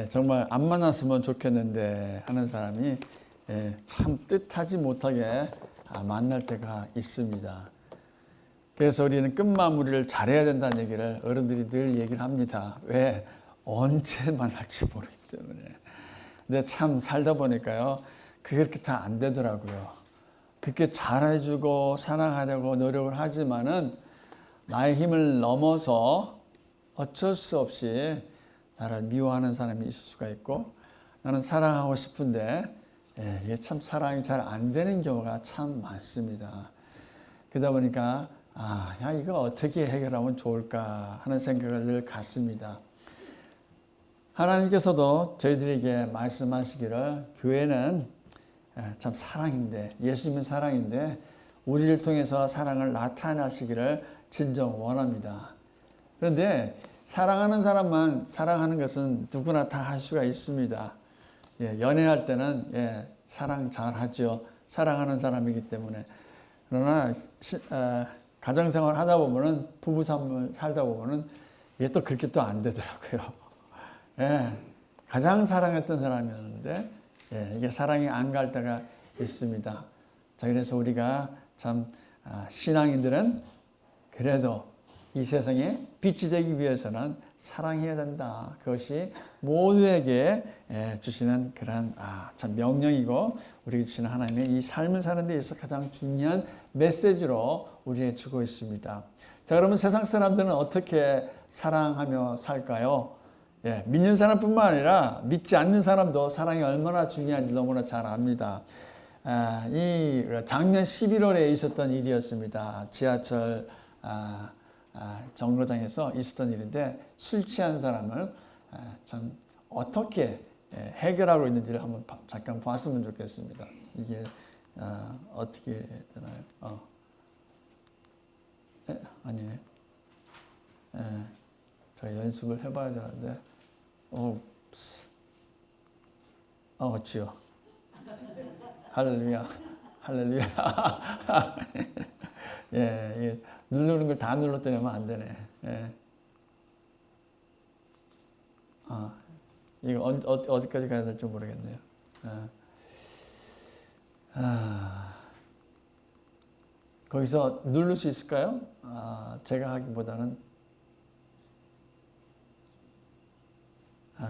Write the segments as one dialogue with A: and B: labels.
A: 정말 안 만났으면 좋겠는데 하는 사람이 참 뜻하지 못하게 만날 때가 있습니다. 그래서 우리는 끝마무리를 잘해야 된다는 얘기를 어른들이 늘 얘기를 합니다. 왜? 언제 만날지 모르기 때문에. 근데 참 살다 보니까요, 그게 그렇게 다 안 되더라고요. 그렇게 잘해주고 사랑하려고 노력을 하지만은 나의 힘을 넘어서 어쩔 수 없이 나를 미워하는 사람이 있을 수가 있고, 나는 사랑하고 싶은데 이게 참 사랑이 잘 안 되는 경우가 참 많습니다. 그러다 보니까 야, 이거 어떻게 해결하면 좋을까 하는 생각을 늘 갖습니다. 하나님께서도 저희들에게 말씀하시기를 교회는 참 사랑인데, 예수님은 사랑인데 우리를 통해서 사랑을 나타나시기를 진정 원합니다. 그런데 사랑하는 사람만 사랑하는 것은 누구나 다 할 수가 있습니다. 연애할 때는 사랑 잘하죠. 사랑하는 사람이기 때문에. 그러나 가정생활 하다 보면은, 부부생활 살다 보면은 이게 또 그렇게 또 안 되더라고요. 가장 사랑했던 사람이었는데 이게 사랑이 안 갈 때가 있습니다. 자, 그래서 우리가 참 신앙인들은 그래도 이 세상에 빛이 되기 위해서는 사랑해야 된다. 그것이 모두에게 주시는 그런 참 명령이고, 우리에게 주시는 하나님의 이 삶을 사는 데 있어서 가장 중요한 메시지로 우리에게 주고 있습니다. 자, 그러면 세상 사람들은 어떻게 사랑하며 살까요? 믿는 사람뿐만 아니라 믿지 않는 사람도 사랑이 얼마나 중요한지 너무나 잘 압니다. 이 작년 11월에 있었던 일이었습니다. 지하철 정거장에서 있었던 일인데, 술 취한 사람을 참 어떻게 해결하고 있는지를 한번 잠깐 봤으면 좋겠습니다. 이게 어떻게 되나요? 아니네. 제가 연습을 해봐야 되는데, 어찌요. 할렐루야, 할렐루야. 누르는 걸 다 눌렀더니 안 되네. 이거 어디까지 가야 될지 모르겠네요. 거기서 누를 수 있을까요? 제가 하기보다는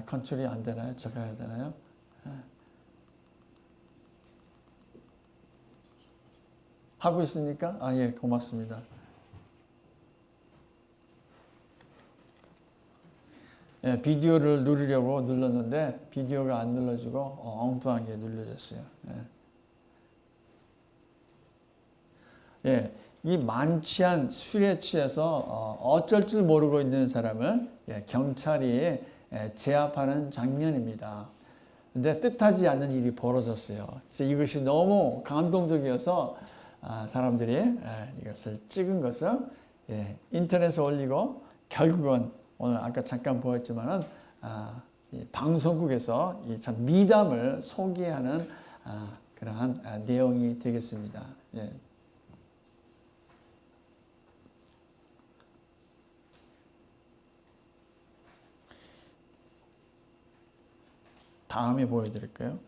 A: 컨트롤이 안 되나요? 제가 해야 되나요? 하고 있습니까? 예, 고맙습니다. 비디오를 누르려고 눌렀는데 비디오가 안 눌러지고 엉뚱하게 눌려졌어요. 이 만취한 술에 취해서 어쩔 줄 모르고 있는 사람을 경찰이 제압하는 장면입니다. 근데 뜻하지 않는 일이 벌어졌어요. 그래서 이것이 너무 감동적이어서 사람들이 이것을 찍은 것을 인터넷에 올리고, 결국은 오늘 아까 잠깐 보였지만은 방송국에서 이 참 미담을 소개하는 그러한 내용이 되겠습니다. 다음에 보여드릴까요?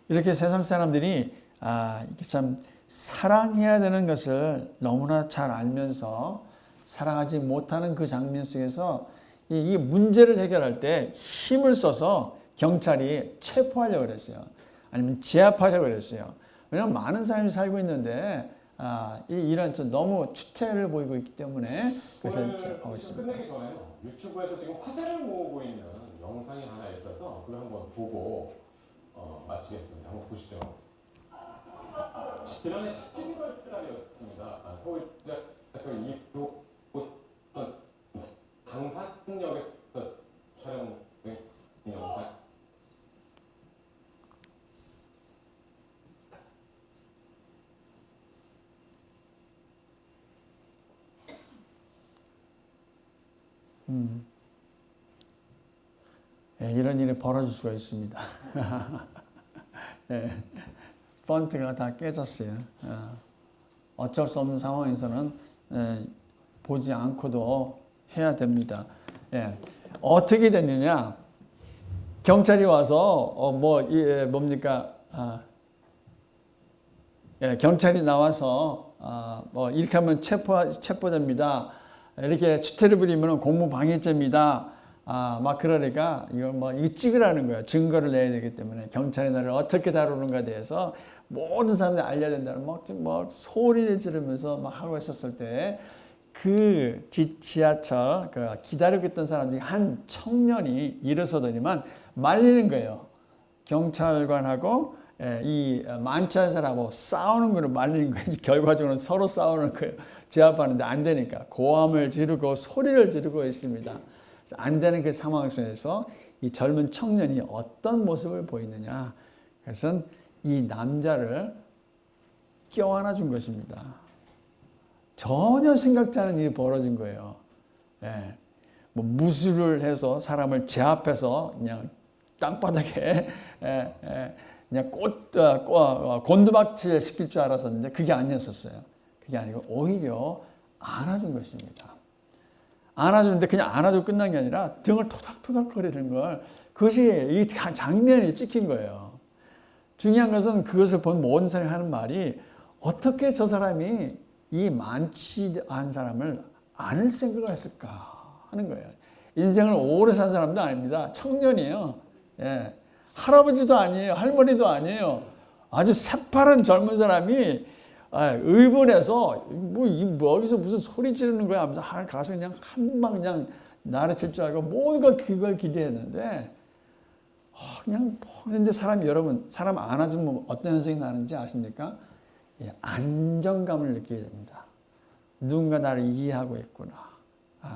A: 이렇게 세상 사람들이 이렇게 참 사랑해야 되는 것을 너무나 잘 알면서 사랑하지 못하는 그 장면 속에서 이 문제를 해결할 때 힘을 써서 경찰이 체포하려고 그랬어요. 아니면 제압하려고 그랬어요. 왜냐하면 많은 사람이 살고 있는데 이런 너무 추태를 보이고 있기 때문에 그것을 하고 있습니다.
B: 끝내기 전에 유튜브에서 지금 화제를 모으고 있는 영상이 하나 있어서 그걸 한번 보고 마치겠습니다. 한번 보시죠. 지난해 11월 달이었습니다. 서울시에서 이로 강산역에서 촬영된 영상.
A: 이런 일이 벌어질 수가 있습니다. 펀트가 다 깨졌어요. 어쩔 수 없는 상황에서는 보지 않고도 해야 됩니다. 예. 어떻게 됐느냐? 경찰이 와서 뭡니까? 예, 경찰이 나와서 이렇게 하면 체포됩니다. 이렇게 추태를 부리면 공무방해죄입니다. 막 그러니까 이거 찍으라는 거예요. 증거를 내야 되기 때문에 경찰이 나를 어떻게 다루는가에 대해서 모든 사람들이 알려야 된다는 소리를 지르면서 막 하고 있었을 때 그 지하철 기다리고 있던 사람 중에 한 청년이 일어서더니만 말리는 거예요. 경찰관하고 이 많지 않은 사람하고 싸우는 거를 말리는 거예요. 결과적으로 서로 싸우는 거예요. 제압하는데 안 되니까 고함을 지르고 소리를 지르고 있습니다. 안 되는 그 상황 속에서 이 젊은 청년이 어떤 모습을 보이느냐. 그래서 이 남자를 껴안아 준 것입니다. 전혀 생각지 않은 일이 벌어진 거예요. 예. 무술을 해서 사람을 제압해서 그냥 땅바닥에 그냥 곤두박질 시킬 줄 알았었는데 그게 아니었었어요. 그게 아니고 오히려 안아준 것입니다. 안아주는데 그냥 안아주고 끝난 게 아니라 등을 토닥토닥거리는 걸 그것이 이 장면이 찍힌 거예요. 중요한 것은 그것을 본 모든 사람이 하는 말이 어떻게 저 사람이 이 많지 않은 사람을 안을 생각을 했을까 하는 거예요. 인생을 오래 산 사람도 아닙니다. 청년이에요. 예. 할아버지도 아니에요. 할머니도 아니에요. 아주 새파란 젊은 사람이 의분해서 여기서 무슨 소리 지르는 거야 하면서 가서 그냥 한방 그냥 나를 칠 줄 알고 모든 걸 그걸 기대했는데 근데 여러분 사람 안아주면 어떤 현상이 나는지 아십니까? 안정감을 느끼게 됩니다. 누군가 나를 이해하고 있구나.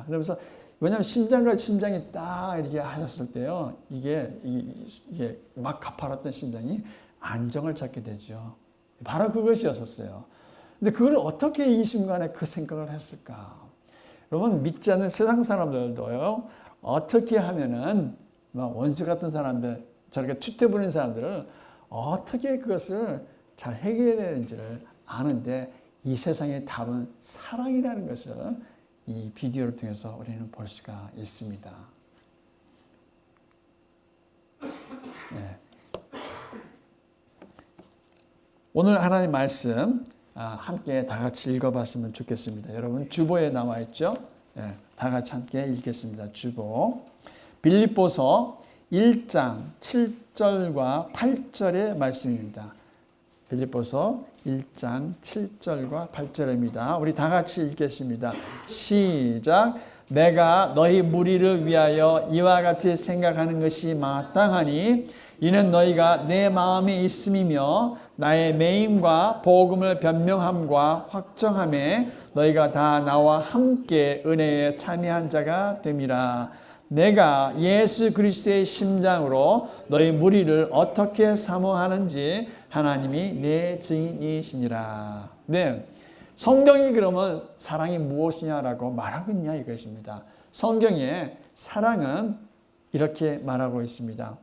A: 그러면서 왜냐하면 심장과 심장이 딱 이렇게 하셨을 때요, 이게 막 가파랐던 심장이 안정을 찾게 되죠. 바로 그것이었었어요. 근데 그걸 어떻게 이 순간에 그 생각을 했을까? 여러분 믿지 않는 세상 사람들도요, 어떻게 하면은 원수 같은 사람들, 저렇게 추태 부리는 사람들을 어떻게 그것을 잘 해결해야 되는지를 아는데 이 세상의 답은 사랑이라는 것을 이 비디오를 통해서 우리는 볼 수가 있습니다. 네. 오늘 하나님 말씀 함께 다 같이 읽어봤으면 좋겠습니다. 여러분 주보에 나와 있죠? 네. 다 같이 함께 읽겠습니다. 주보 빌립보서 1장 7절과 8절의 말씀입니다. 빌립보서 1장 7절과 8절입니다. 우리 다 같이 읽겠습니다. 시작. 내가 너희 무리를 위하여 이와 같이 생각하는 것이 마땅하니 이는 너희가 내 마음에 있음이며 나의 매임과 복음을 변명함과 확정함에 너희가 다 나와 함께 은혜에 참여한 자가 됨이라. 내가 예수 그리스도의 심장으로 너희 무리를 어떻게 사모하는지 하나님이 내 증인이시니라. 네, 성경이 그러면 사랑이 무엇이냐라고 말하고 있냐 이것입니다. 성경에 사랑은 이렇게 말하고 있습니다.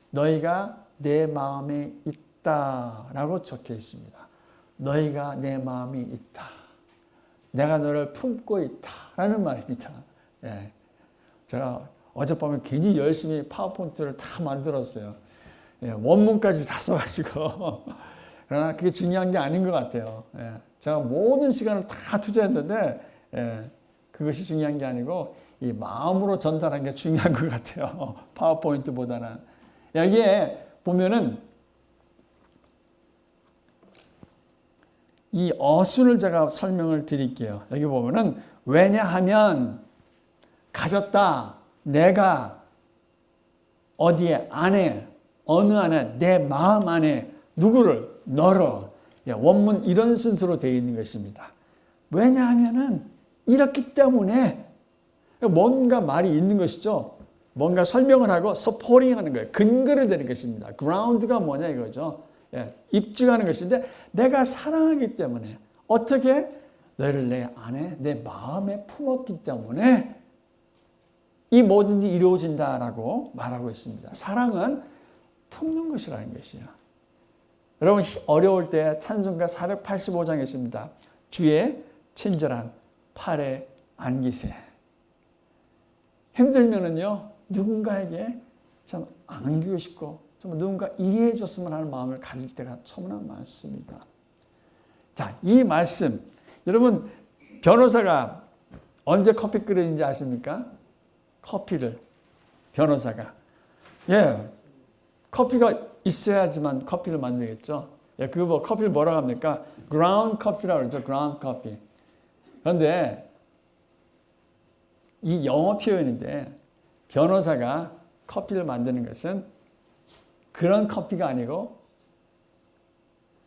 A: 너희가 내 마음에 있다라고 적혀 있습니다. 너희가 내 마음에 있다. 내가 너를 품고 있다라는 말입니다. 예. 제가 어젯밤에 괜히 열심히 파워포인트를 다 만들었어요. 예, 원문까지 다 써가지고. 그러나 그게 중요한 게 아닌 것 같아요. 예, 제가 모든 시간을 다 투자했는데, 그것이 중요한 게 아니고, 이 마음으로 전달한 게 중요한 것 같아요. 파워포인트보다는. 여기에 보면은, 이 어순을 제가 설명을 드릴게요. 여기 보면은, 왜냐하면, 가졌다. 내가 어디에 안에 어느 안에 내 마음 안에 누구를 너를 원문 이런 순서로 되어 있는 것입니다. 왜냐하면은 이렇기 때문에 뭔가 말이 있는 것이죠. 뭔가 설명을 하고 서포팅하는 거예요. 근거를 대는 것입니다. 그라운드가 뭐냐 이거죠. 입증하는 것인데 내가 사랑하기 때문에 어떻게 너를 내 안에 내 마음에 품었기 때문에 이 뭐든지 이루어진다라고 말하고 있습니다. 사랑은 품는 것이라는 것이에요. 여러분 어려울 때 찬송가 485장에 있습니다. 주의 친절한 팔에 안기세. 힘들면은요, 누군가에게 참 안기고 싶고, 좀 누군가 이해해 줬으면 하는 마음을 가질 때가 너무나 많습니다. 자, 이 말씀, 여러분, 변호사가 언제 커피 끓이는지 아십니까? 커피를, 변호사가. 예, 커피가 있어야지만 커피를 만들겠죠. 예, 그거 뭐 커피를 뭐라고 합니까? ground coffee라고 그러죠. ground coffee. 그런데 이 영어 표현인데 변호사가 커피를 만드는 것은 그런 커피가 아니고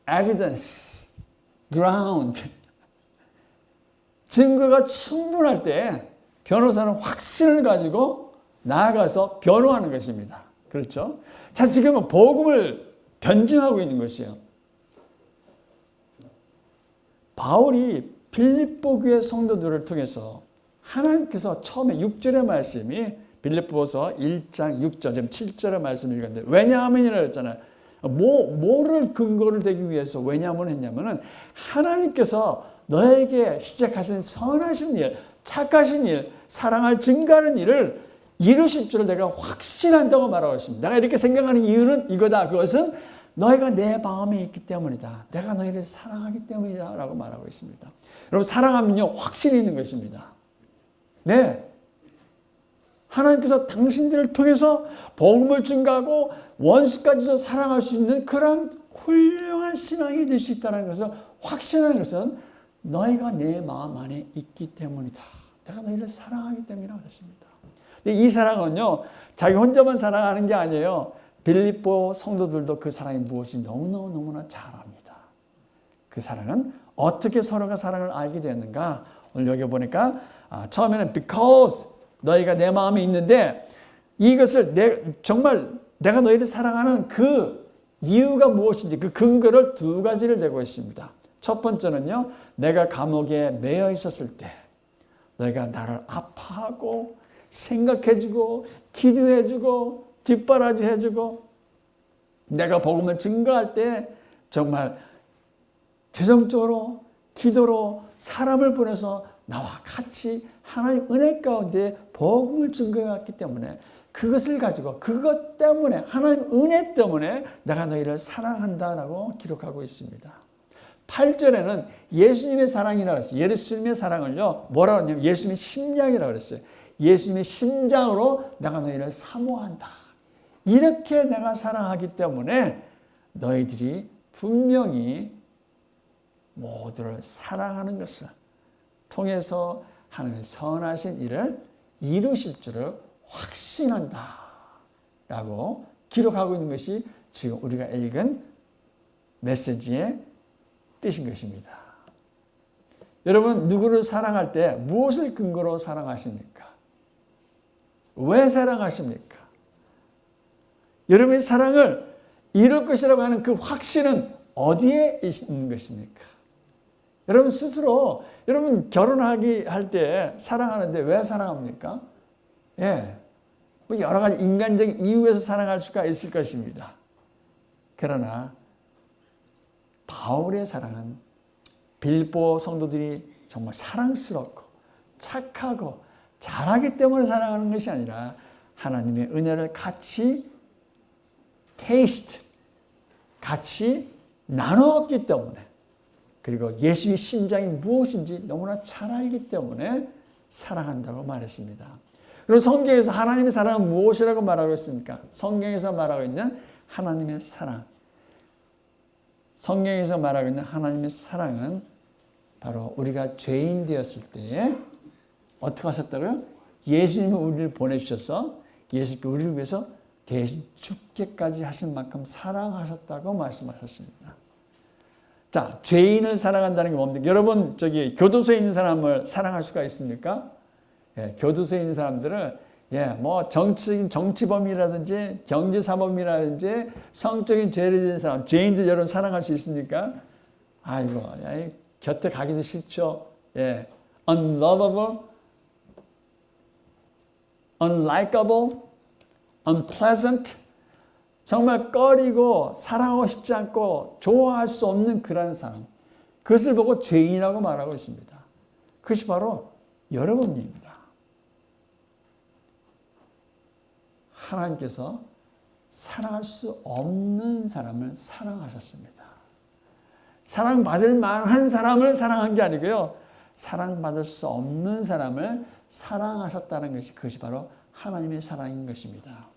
A: evidence, ground. 증거가 충분할 때 변호사는 확신을 가지고 나아가서 변호하는 것입니다. 그렇죠? 자, 지금은 복음을 변증하고 있는 것이에요. 바울이 빌립보 교회 성도들을 통해서 하나님께서 처음에 6절의 말씀이 빌립보서 1장 6절, 지금 7절의 말씀을 읽었는데 왜냐하면이라고 했잖아요. 뭐를 근거를 대기 위해서 왜냐하면 했냐면은 하나님께서 너에게 시작하신 선하신 일, 착하신 일, 사랑할 증가하는 일을 이루실 줄을 내가 확신한다고 말하고 있습니다. 내가 이렇게 생각하는 이유는 이거다. 그것은 너희가 내 마음에 있기 때문이다. 내가 너희를 사랑하기 때문이다. 라고 말하고 있습니다. 여러분, 사랑하면요, 확신이 있는 것입니다. 네. 하나님께서 당신들을 통해서 복음을 증가하고 원수까지도 사랑할 수 있는 그런 훌륭한 신앙이 될 수 있다는 것을 확신하는 것은 너희가 내 마음 안에 있기 때문이다. 내가 너희를 사랑하기 때문이라고 했습니다. 근데 이 사랑은요, 자기 혼자만 사랑하는 게 아니에요. 빌립보 성도들도 그 사랑이 무엇인지 너무나 잘 압니다. 그 사랑은 어떻게 서로가 사랑을 알게 되었는가? 오늘 여기 보니까 처음에는 because 너희가 내 마음에 있는데 이것을 정말 내가 너희를 사랑하는 그 이유가 무엇인지 그 근거를 두 가지를 대고 있습니다. 첫 번째는요, 내가 감옥에 매여 있었을 때 너희가 나를 아파하고 생각해주고 기도해주고 뒷바라지 해주고 내가 복음을 증거할 때 정말 재정적으로 기도로 사람을 보내서 나와 같이 하나님 은혜 가운데 복음을 증거해왔기 때문에 그것을 가지고 그것 때문에 하나님 은혜 때문에 내가 너희를 사랑한다라고 기록하고 있습니다. 8절에는 예수님의 사랑이라고 했어요. 예수님의 사랑을요, 뭐라고 했냐면 예수님의 심장이라고 그랬어요. 예수님의 심장으로 내가 너희를 사모한다. 이렇게 내가 사랑하기 때문에 너희들이 분명히 모두를 사랑하는 것을 통해서 하나님의 선하신 일을 이루실 줄을 확신한다. 라고 기록하고 있는 것이 지금 우리가 읽은 메시지의 뜻인 것입니다. 여러분, 누구를 사랑할 때 무엇을 근거로 사랑하십니까? 왜 사랑하십니까? 여러분의 사랑을 이룰 것이라고 하는 그 확신은 어디에 있는 것입니까? 여러분 스스로, 여러분 결혼하기 할 때 사랑하는데 왜 사랑합니까? 예. 뭐 여러 가지 인간적인 이유에서 사랑할 수가 있을 것입니다. 그러나 바울의 사랑은 빌립보 성도들이 정말 사랑스럽고 착하고 잘하기 때문에 사랑하는 것이 아니라 하나님의 은혜를 같이 테이스트, 같이 나누었기 때문에 그리고 예수의 심장이 무엇인지 너무나 잘 알기 때문에 사랑한다고 말했습니다. 그럼 성경에서 하나님의 사랑은 무엇이라고 말하고 있습니까? 성경에서 말하고 있는 하나님의 사랑. 성경에서 말하고 있는 하나님의 사랑은 바로 우리가 죄인 되었을 때에 어떻게 하셨다고요? 예수님이 우리를 보내주셔서 예수님께 우리를 위해서 대신 죽게까지 하신 만큼 사랑하셨다고 말씀하셨습니다. 자, 죄인을 사랑한다는 게 뭡니까? 여러분, 교도소에 있는 사람을 사랑할 수가 있습니까? 예, 교도소에 있는 사람들을 뭐 정치범이라든지 경제사범이라든지 성적인 죄를 지은 사람, 죄인들 여러분 사랑할 수 있습니까? 아이고, 곁에 가기도 싫죠. 예, unlovable, unlikable, unpleasant, 정말 꺼리고 사랑하고 싶지 않고 좋아할 수 없는 그런 사람. 그것을 보고 죄인이라고 말하고 있습니다. 그것이 바로 여러분입니다. 하나님께서 사랑할 수 없는 사람을 사랑하셨습니다. 사랑받을 만한 사람을 사랑한 게 아니고요. 사랑받을 수 없는 사람을 사랑하셨다는 것이 그것이 바로 하나님의 사랑인 것입니다.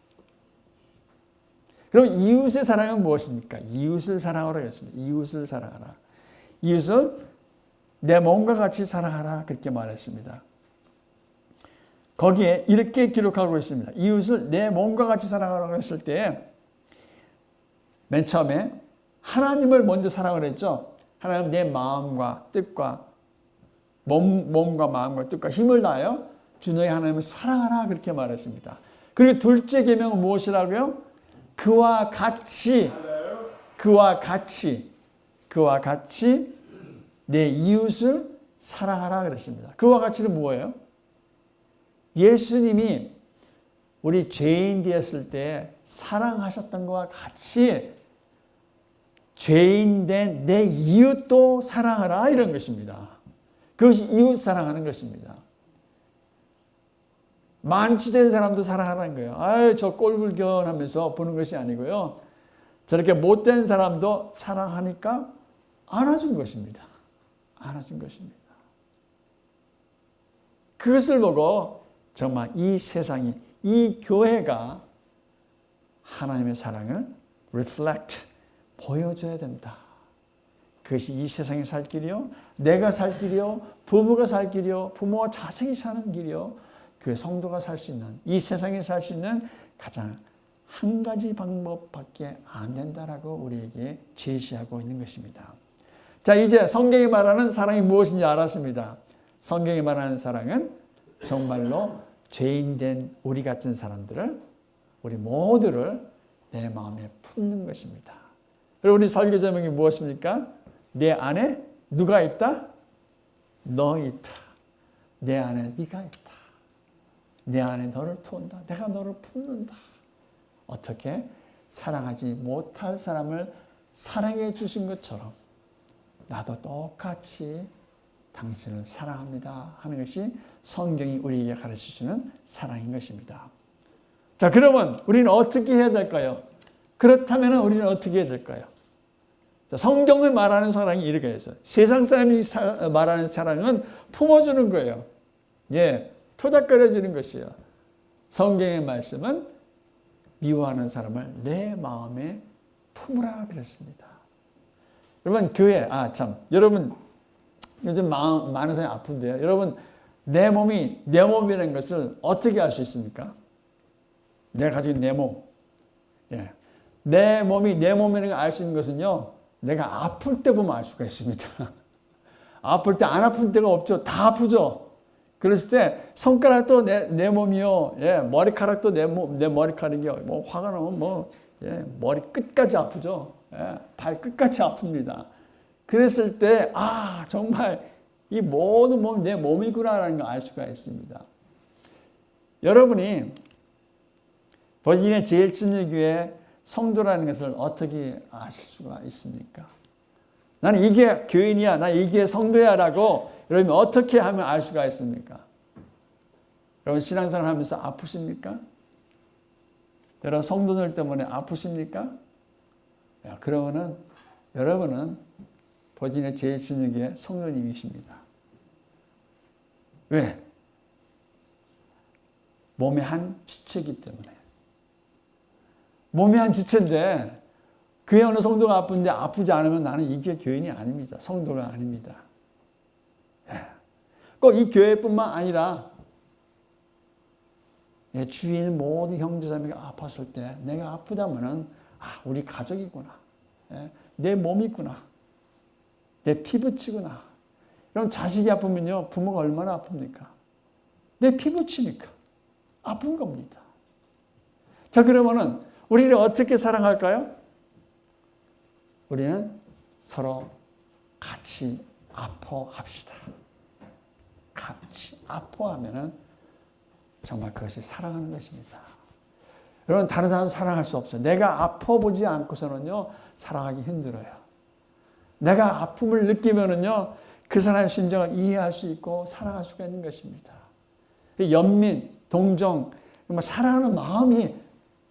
A: 그럼 이웃의 사랑은 무엇입니까? 이웃을 사랑하라 했습니다. 이웃을 사랑하라. 이웃을 내 몸과 같이 사랑하라 그렇게 말했습니다. 거기에 이렇게 기록하고 있습니다. 이웃을 내 몸과 같이 사랑하라고 했을 때 맨 처음에 하나님을 먼저 사랑을 했죠. 하나님 내 마음과 뜻과 몸과 마음과 뜻과 힘을 다하여 주 너희 하나님을 사랑하라 그렇게 말했습니다. 그리고 둘째 계명은 무엇이라고요? 그와 같이 내 이웃을 사랑하라 그랬습니다. 그와 같이는 뭐예요? 예수님이 우리 죄인 되었을 때 사랑하셨던 것과 같이 죄인 된 내 이웃도 사랑하라 이런 것입니다. 그것이 이웃 사랑하는 것입니다. 만취된 사람도 사랑하라는 거예요. 아유, 저 꼴불견 하면서 보는 것이 아니고요. 저렇게 못된 사람도 사랑하니까 안아준 것입니다. 안아준 것입니다. 그것을 보고 정말 이 세상이, 이 교회가 하나님의 사랑을 reflect, 보여줘야 된다. 그것이 이 세상에 살 길이요, 내가 살 길이요, 부부가 살 길이요, 부모와 자식이 사는 길이요, 그 성도가 살 수 있는, 이 세상에 살 수 있는 가장 한 가지 방법밖에 안 된다라고 우리에게 제시하고 있는 것입니다. 자, 이제 성경이 말하는 사랑이 무엇인지 알았습니다. 성경이 말하는 사랑은 정말로 죄인된 우리 같은 사람들을, 우리 모두를 내 마음에 품는 것입니다. 그리고 우리 설교 제목이 무엇입니까? 내 안에 누가 있다? 너 있다. 내 안에 네가 있다. 내 안에 너를 품는다. 내가 너를 품는다. 어떻게? 사랑하지 못할 사람을 사랑해 주신 것처럼 나도 똑같이 당신을 사랑합니다 하는 것이 성경이 우리에게 가르치시는 사랑인 것입니다. 자, 그러면 우리는 어떻게 해야 될까요? 그렇다면 우리는 어떻게 해야 될까요? 자, 성경을 말하는 사랑이 이렇게 해서 세상 사람이 말하는 사랑은 품어주는 거예요. 예, 토닥거려주는 것이에요. 성경의 말씀은 미워하는 사람을 내 마음에 품으라 그랬습니다. 여러분 교회, 여러분 요즘 많은 사람이 아픈데요. 여러분 내 몸이라는 것을 어떻게 알 수 있습니까? 내가 가지고 있는 내 몸. 예. 내 몸이 내 몸이라는 걸 알 수 있는 것은요, 내가 아플 때 보면 알 수가 있습니다. 아플 때 안 아픈 때가 없죠. 다 아프죠. 그랬을 때 손가락도 내 몸이요, 예, 머리카락도 내 머리카락이요. 뭐 화가 나면 머리 끝까지 아프죠. 예, 발 끝까지 아픕니다. 그랬을 때 정말 이 모든 몸이 내 몸이구나라는 걸 알 수가 있습니다. 여러분이 본인의 제일 친밀교회 성도라는 것을 어떻게 아실 수가 있습니까? 나는 이게 교인이야, 나 이게 성도야 라고 여러분이 어떻게 하면 알 수가 있습니까? 여러분 신앙생활 하면서 아프십니까? 여러분 성도들 때문에 아프십니까? 그러면은 여러분은 본인의 제일 친밀교회 성도님이십니다. 왜? 몸의 한 지체이기 때문에. 몸이 한 지체인데 교회 어느 성도가 아픈데 아프지 않으면 나는 이게 교인이 아닙니다. 성도가 아닙니다. 꼭 이 교회뿐만 아니라 내 주위에 있는 모든 형제자매가 아팠을 때 내가 아프다면은 우리 가족이구나. 내 몸이구나. 내 피부치구나. 그럼 자식이 아프면요, 부모가 얼마나 아픕니까? 내 피부치니까 아픈 겁니다. 자, 그러면은 우리를 어떻게 사랑할까요? 우리는 서로 같이 아파합시다. 같이 아파하면은 정말 그것이 사랑하는 것입니다. 여러분 다른 사람 사랑할 수 없어요. 내가 아파보지 않고서는요 사랑하기 힘들어요. 내가 아픔을 느끼면은요 그 사람의 심정을 이해할 수 있고 사랑할 수가 있는 것입니다. 연민, 동정, 사랑하는 마음이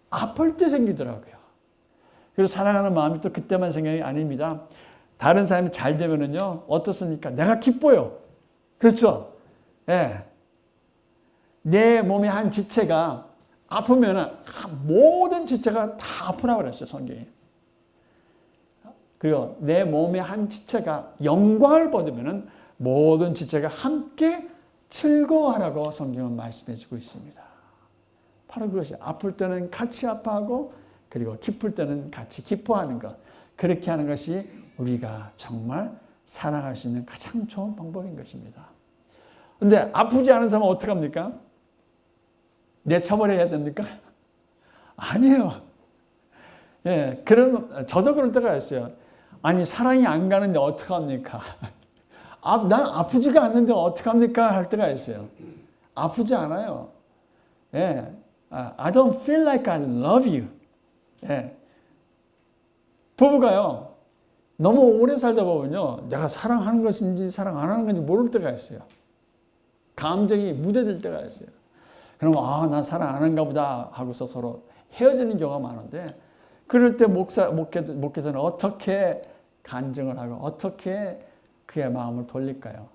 A: 아플 때 생기더라고요. 그리고 사랑하는 마음이 또 그때만 생각이 아닙니다. 다른 사람이 잘 되면은요, 어떻습니까? 내가 기뻐요. 그렇죠? 예. 내 몸의 한 지체가 아프면은 모든 지체가 다 아프라고 그랬어요, 성경이. 그리고 내 몸의 한 지체가 영광을 받으면은 모든 지체가 함께 즐거워하라고 성경은 말씀해 주고 있습니다. 바로 그것이 아플 때는 같이 아파하고 그리고 기쁠 때는 같이 기뻐하는 것. 그렇게 하는 것이 우리가 정말 사랑할 수 있는 가장 좋은 방법인 것입니다. 그런데 아프지 않은 사람은 어떡합니까? 내처벌해야 됩니까? 아니에요. 예, 저도 그럴 때가 있어요. 아니, 사랑이 안 가는데 어떡합니까? 난 아프지가 않는데 어떡합니까? 할 때가 있어요. 아프지 않아요. 예. I don't feel like I love you. 예. 부부가요, 너무 오래 살다 보면요, 내가 사랑하는 것인지 사랑 안 하는 건지 모를 때가 있어요. 감정이 무뎌질 때가 있어요. 그럼, 난 사랑 안 하는가 보다 하고서 서로 헤어지는 경우가 많은데, 그럴 때 목회자는 어떻게 간증을 하고 어떻게 그의 마음을 돌릴까요?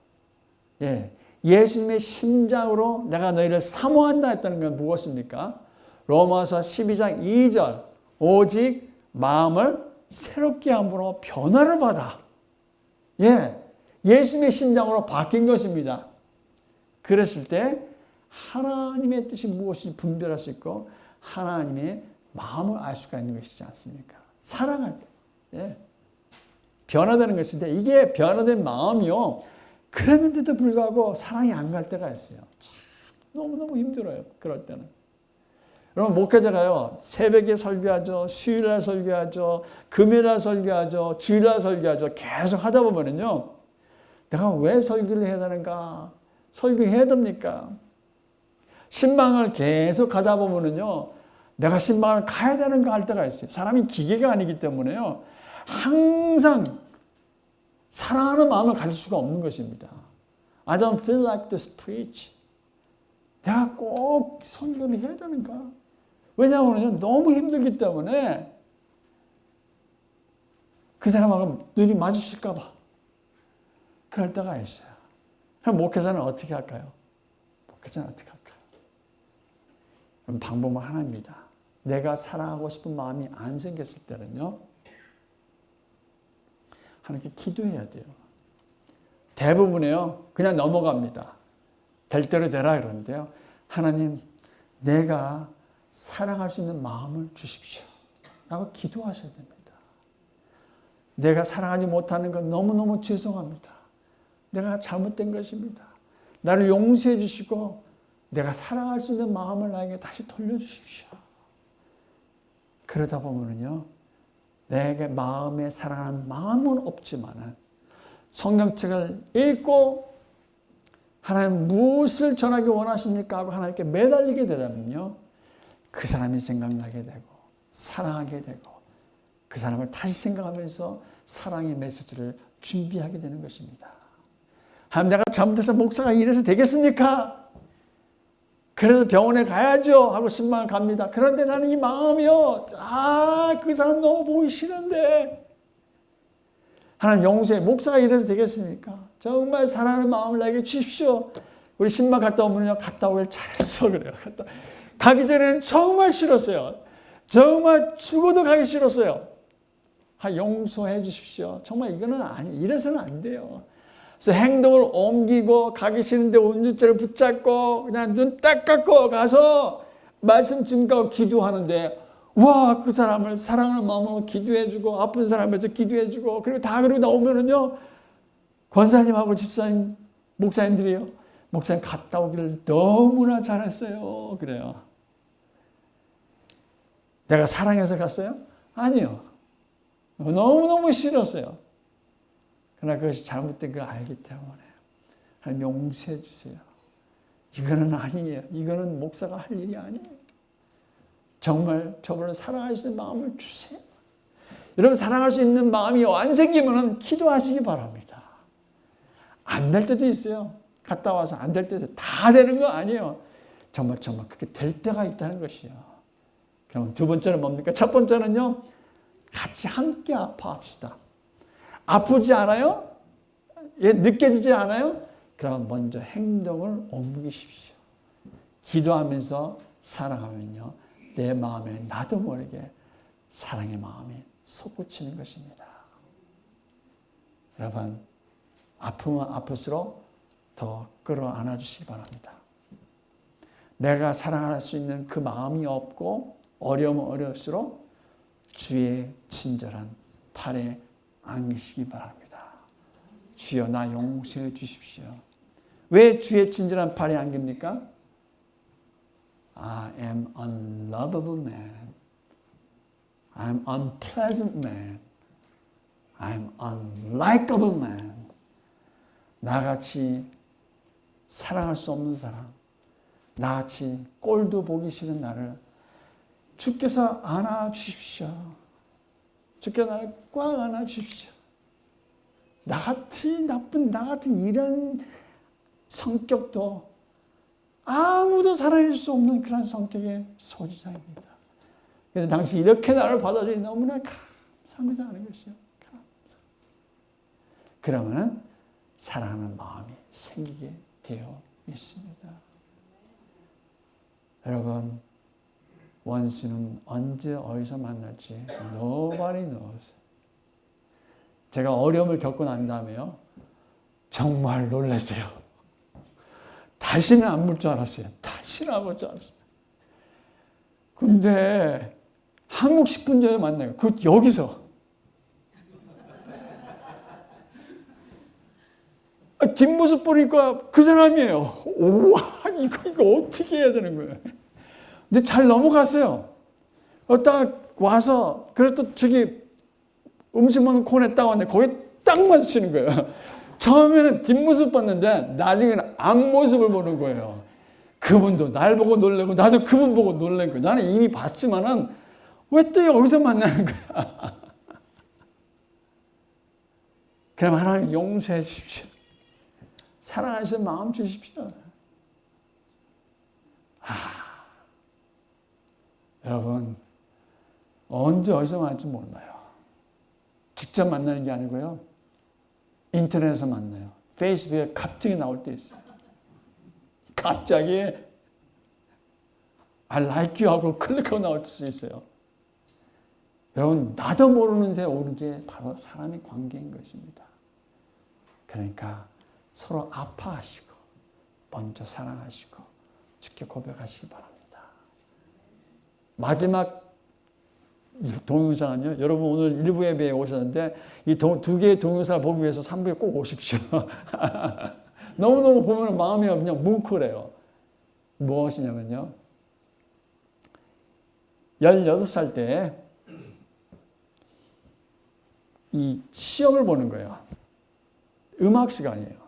A: 예. 예수님의 심장으로 내가 너희를 사모한다 했다는 건 무엇입니까? 로마서 12장 2절 오직 마음을 새롭게 함으로 변화를 받아. 예. 예수님의 심장으로 바뀐 것입니다. 그랬을 때 하나님의 뜻이 무엇인지 분별할 수 있고 하나님의 마음을 알 수가 있는 것이지 않습니까? 사랑할 때. 예. 변화되는 것인데 이게 변화된 마음이요. 그랬는데도 불구하고 사랑이 안 갈 때가 있어요. 참 너무너무 힘들어요. 그럴 때는. 여러분 목회자가요. 새벽에 설교하죠. 수요일날 설교하죠. 금요일날 설교하죠. 주일날 설교하죠. 계속 하다 보면은요. 내가 왜 설교를 해야 되는가? 설교해야 됩니까? 신방을 계속 가다 보면은요. 내가 신방을 가야 되는가 할 때가 있어요. 사람이 기계가 아니기 때문에요. 항상 사랑하는 마음을 가질 수가 없는 것입니다. I don't feel like this preach. 내가 꼭 설교를 해야 되는가? 왜냐하면 너무 힘들기 때문에 그 사람하고 눈이 마주칠까 봐. 그럴 때가 있어요. 그럼 목회자는 어떻게 할까요? 목회자는 어떻게 할까요? 그럼 방법은 하나입니다. 내가 사랑하고 싶은 마음이 안 생겼을 때는요. 하나님께 기도해야 돼요. 대부분에요. 그냥 넘어갑니다. 될 대로 되라 그러는데요. 하나님, 내가 사랑할 수 있는 마음을 주십시오. 라고 기도하셔야 됩니다. 내가 사랑하지 못하는 건 너무너무 죄송합니다. 내가 잘못된 것입니다. 나를 용서해 주시고 내가 사랑할 수 있는 마음을 나에게 다시 돌려주십시오. 그러다 보면요. 내게 마음에 사랑하는 마음은 없지만 성경책을 읽고 하나님 무엇을 전하기 원하십니까? 하고 하나님께 매달리게 되면요. 그 사람이 생각나게 되고 사랑하게 되고 그 사람을 다시 생각하면서 사랑의 메시지를 준비하게 되는 것입니다. 하나님 내가 잘못해서 목사가 이래서 되겠습니까? 그래서 병원에 가야죠 하고 신방을 갑니다. 그런데 나는 이 마음이요. 그 사람 너무 보기 싫은데. 하나님 용서해. 목사가 이래서 되겠습니까? 정말 사랑하는 마음을 나에게 주십시오. 우리 신방 갔다 오면요. 갔다 오길 잘했어. 그래요. 가기 전에는 정말 싫었어요. 정말 죽어도 가기 싫었어요. 용서해 주십시오. 정말 이거는 이래서는 안 돼요. 그래서 행동을 옮기고 가기 싫은데 온주째를 붙잡고 그냥 눈 딱 감고 가서 말씀 증거하고 기도하는데 와, 그 사람을 사랑하는 마음으로 기도해주고 아픈 사람에서 기도해주고 그리고 그러고 나오면은요 권사님하고 집사님 목사님들이요 목사님 갔다 오기를 너무나 잘했어요. 그래요. 내가 사랑해서 갔어요? 아니요. 너무너무 싫었어요. 그러나 그것이 잘못된 걸 알기 때문에 하나님 용서해 주세요. 이거는 아니에요. 이거는 목사가 할 일이 아니에요. 정말 저분을 사랑할 수 있는 마음을 주세요. 여러분 사랑할 수 있는 마음이 안 생기면 기도하시기 바랍니다. 안 될 때도 있어요. 갔다 와서 안 될 때도 다 되는 거 아니에요. 정말 그렇게 될 때가 있다는 것이요. 그럼 두 번째는 뭡니까? 첫 번째는요. 같이 함께 아파합시다. 아프지 않아요? 예, 느껴지지 않아요? 그럼 먼저 행동을 옮기십시오. 기도하면서 사랑하면요. 내 마음에 나도 모르게 사랑의 마음이 솟구치는 것입니다. 여러분, 아프면 아플수록 더 끌어안아 주시기 바랍니다. 내가 사랑할 수 있는 그 마음이 없고 어려우면 어려울수록 주의 친절한 팔에 안기시기 바랍니다. 주여 나 용서해 주십시오. 왜 주의 친절한 팔에 안깁니까? I am unlovable man. I'm unpleasant man. I'm unlikable man. 나같이 사랑할 수 없는 사람, 나같이 꼴도 보기 싫은 나를 주께서 안아주십시오. 주께서 나를 꽉 안아주십시오. 나같이 나쁜, 나같은 이런 성격도 아무도 사랑할 수 없는 그런 성격의 소지자입니다. 그래서 당시 이렇게 나를 받아주니 너무나 감사합니다 하는 것이요. 그러면은 사랑하는 마음이 생기게 되어 있습니다. 여러분, 원수는 언제 어디서 만날지 nobody knows. 제가 어려움을 겪고 난 다음에요. 정말 놀랐어요. 다시는 안 볼 줄 알았어요. 다시는 안 볼 줄 알았어요. 근데 한국 10분 전에 만나요. 여기서. 뒷모습 보니까 그 사람이에요. 우와, 이거 어떻게 해야 되는 거예요? 근데 잘 넘어갔어요. 딱 와서, 그래서 저기 음식 먹는 코너에 딱 왔는데, 거기 딱 마주치는 거예요. 처음에는 뒷모습 봤는데, 나중에는 앞모습을 보는 거예요. 그분도 날 보고 놀래고, 나도 그분 보고 놀란 거예요. 나는 이미 봤지만은, 왜 또 여기서 만나는 거야? 그럼 하나님 용서해 주십시오. 사랑하시는 마음 주십시오. 여러분, 언제 어디서 만날지 몰라요. 직접 만나는 게 아니고요. 인터넷에서 만나요. 페이스북에 갑자기 나올 때 있어요. 갑자기 I like you 하고 클릭하고 나올 수 있어요. 여러분, 나도 모르는 새 오는 게 바로 사람의 관계인 것입니다. 그러니까 서로 아파하시고 먼저 사랑하시고 주께 고백하시기 바랍니다. 마지막 동영상은요. 여러분 오늘 1부 예배에 오셨는데 이 두 개의 동영상을 보기 위해서 3부에 꼭 오십시오. 너무너무 보면 마음이 그냥 뭉클해요. 무엇이냐면요. 18살 때 이 시험을 보는 거예요. 음악 시간이에요.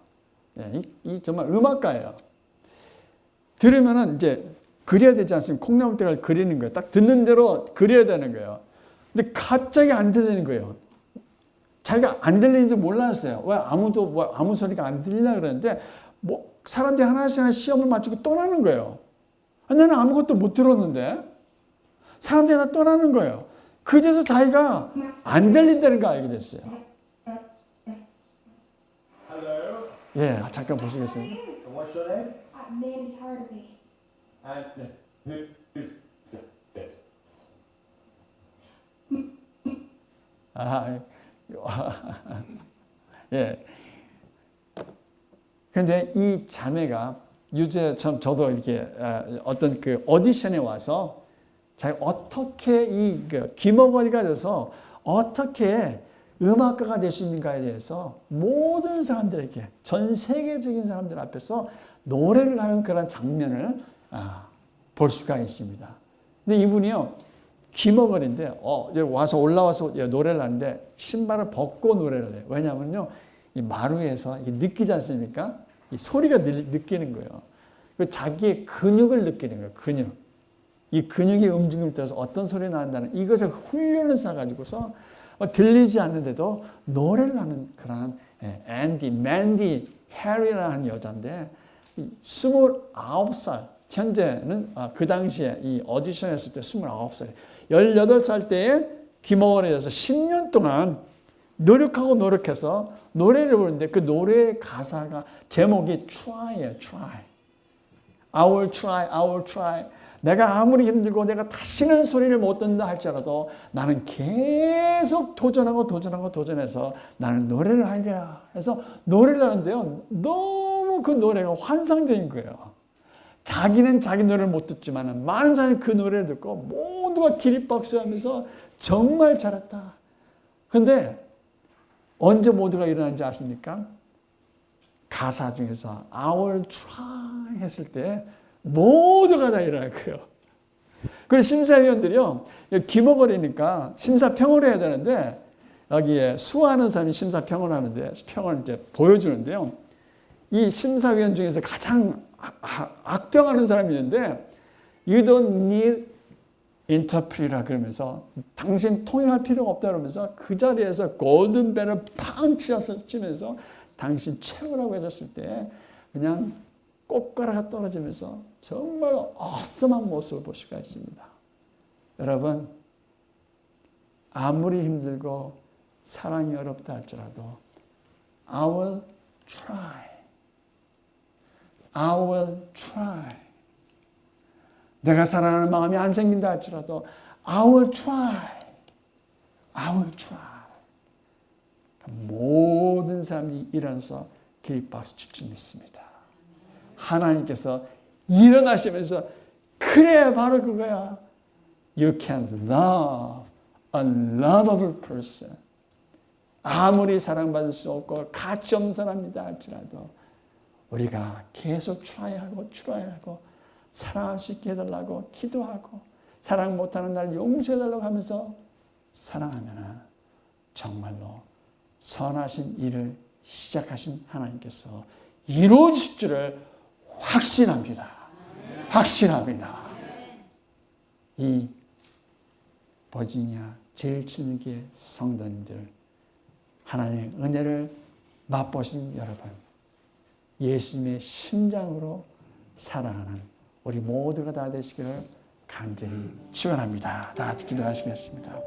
A: 이 정말 음악가예요. 들으면은 이제 그려야 되지 않습니까? 콩나물대가 그리는 거예요. 딱 듣는 대로 그려야 되는 거예요. 근데 갑자기 안 들리는 거예요. 자기가 안 들리는지 몰랐어요. 왜 아무도 아무 소리가 안 들리려 그러는데 사람들이 하나씩 시험을 맞추고 떠나는 거예요. 나는 아무것도 못 들었는데 사람들이 다 떠나는 거예요. 그제서 자기가 안 들린다는 거 알게 됐어요.
B: Hello.
A: 예, 잠깐 보시겠어요?
B: What's your name?
C: Mandy Hardaway.
B: And who is this?
A: 예. 그런데 이 자매가 요새 저도 이렇게 어떤 그 오디션에 와서 자기 어떻게 이 귀머거리가 돼서 어떻게 음악가가 될 수 있는가에 대해서 모든 사람들에게 전 세계적인 사람들 앞에서 노래를 하는 그런 장면을 볼 수가 있습니다. 근데 이분이요 귀머거리인데 와서 올라와서 노래를 하는데 신발을 벗고 노래를 해요. 왜냐하면요 이 마루에서 이게 느끼지 않습니까? 이 소리가 느끼는 거예요. 자기의 근육을 느끼는 거예요. 근육. 이 근육의 움직임을 따라서 어떤 소리가 난다는 이것을 훈련을 쌓아가지고서 들리지 않는데도 노래를 하는 그런 맨디 해리라는 여자인데 29살, 현재는 그 당시에 이 오디션 했을 때 29살, 18살 때에 귀머거리에 대해서 10년 동안 노력해서 노래를 부르는데 그 노래의 가사가 제목이 try예요. try. I will try, I will try. 내가 아무리 힘들고 내가 다시는 소리를 못 듣는다 할지라도 나는 계속 도전해서 나는 노래를 하리라. 해서 노래를 하는데요. 너무 그 노래가 환상적인 거예요. 자기는 자기 노래를 못 듣지만 많은 사람이 그 노래를 듣고 모두가 기립박수하면서 정말 잘했다. 그런데 언제 모두가 일어나는지 아십니까? 가사 중에서 I will try 했을 때 모두가 다 일어날 거예요. 그리고 심사위원들이요, 기머거리니까 심사평을 해야 되는데, 여기에 수하는 사람이 심사평을 하는데, 평을 이제 보여주는데요. 이 심사위원 중에서 가장 악평하는 사람이 있는데, You don't need interpreter라 그러면서, 당신 통역할 필요가 없다 그러면서 그 자리에서 골든벨을 팡 치면서 당신 최고라고 해줬을 때, 그냥 꽃가루가 떨어지면서 정말 어썸한 모습을 볼 수가 있습니다. 여러분, 아무리 힘들고 사랑이 어렵다 할지라도 I will try. I will try. 내가 사랑하는 마음이 안 생긴다 할지라도 I will try. I will try. 모든 사람이 일어나서 기립박수 칠 줄 믿습니다. 하나님께서 일어나시면서 그래 바로 그거야. You can love a lovable person. 아무리 사랑받을 수 없고 가치 없는 사람이다 할지라도 우리가 계속 try하고 사랑할 수 있게 해달라고 기도하고 사랑 못하는 날 용서해달라고 하면서 사랑하면 정말로 선하신 일을 시작하신 하나님께서 이루어질 줄을 확신합니다. 확신합니다. 이 버지니아 제1침례교회 성도님들, 하나님의 은혜를 맛보신 여러분, 예수님의 심장으로 사랑하는 우리 모두가 다 되시기를 간절히 축원합니다. 다 같이 기도하시겠습니다.